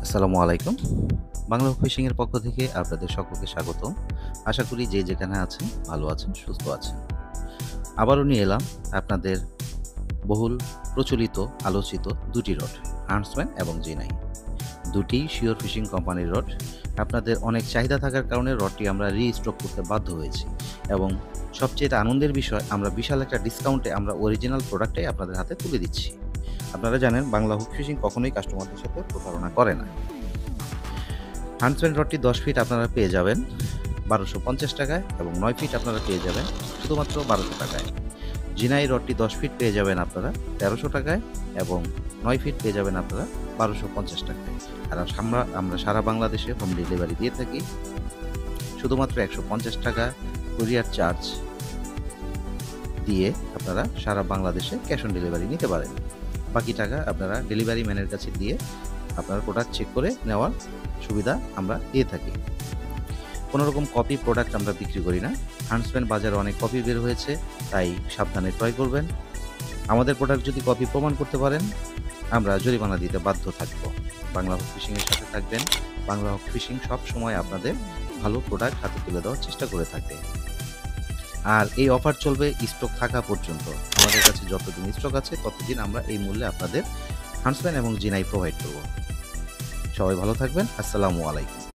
আসসালামু আলাইকুম। বাংলা ফিশিং এর পক্ষ থেকে আপনাদের সকলকে স্বাগতম। আশা করি যে যেখানে আছেন ভালো আছেন, সুস্থ আছেন। আবারও নিয়ে এলাম আপনাদের বহুল প্রচলিত আলোচিত ২ টি রড, হান্টসম্যান এবং জি9। ২টিই শিওর ফিশিং কোম্পানির রড। আপনাদের অনেক চাহিদা থাকার কারণে রডটি আমরা রিস্টক করতে বাধ্য হয়েছি এবং সবচেয়ে আনন্দের বিষয় আমরা বিশাল একটা ডিসকাউন্টে আমরা অরিজিনাল প্রোডাক্টটাই আপনাদের হাতে তুলে দিচ্ছি। আপনারা জানেন বাংলা হুক ফিশিং কখনোই কাস্টমারদের সাথে প্রতারণা করে না। হান্টসম্যান রডটি ১০ ফিট আপনারা পেয়ে যাবেন ১২৫০ টাকায় এবং ৯ ফিট আপনারা পেয়ে যাবেন শুধুমাত্র ১২০০ টাকায়। জিনাই রডটি ১০ ফিট পেয়ে যাবেন আপনারা ১৩০০ টাকায় এবং ৯ ফিট পেয়ে যাবেন আপনারা ১২৫০ টাকায়। আর আমরা সারা বাংলাদেশে হোম ডেলিভারি দিয়ে থাকি। শুধুমাত্র ১৫০ টাকা কুরিয়ার চার্জ দিয়ে আপনারা সারা বাংলাদেশে ক্যাশ অন ডেলিভারি নিতে পারেন। বাকি টাকা আপনারা ডেলিভারি ম্যানের কাছে দিয়ে আপনারা প্রোডাক্ট চেক করে নেওয়ার সুবিধা আমরা দিয়ে থাকি। কোনো রকম কপি প্রোডাক্ট আমরা বিক্রি করি না। হান্টসম্যান বাজারে অনেক কপি বের হয়েছে, তাই সাবধানে ক্রয় করবেন। আমাদের প্রোডাক্ট যদি কপি প্রমাণ করতে পারেন, আমরা জরিমানা দিতে বাধ্য থাকব। বাংলা হক ফিশিংয়ের সাথে থাকবেন। বাংলা হক ফিশিং সবসময় আপনাদের ভালো প্রোডাক্ট হাতে তুলে দেওয়ার চেষ্টা করে থাকে। আর এই অফার চলবে স্টক থাকা পর্যন্ত। আমাদের কাছে যতদিন স্টক আছে ততদিন আমরা এই মূল্যে আপনাদের হান্টসম্যান এবং জি9 প্রোভাইড করব। সবাই ভালো থাকবেন। আসসালামু আলাইকুম।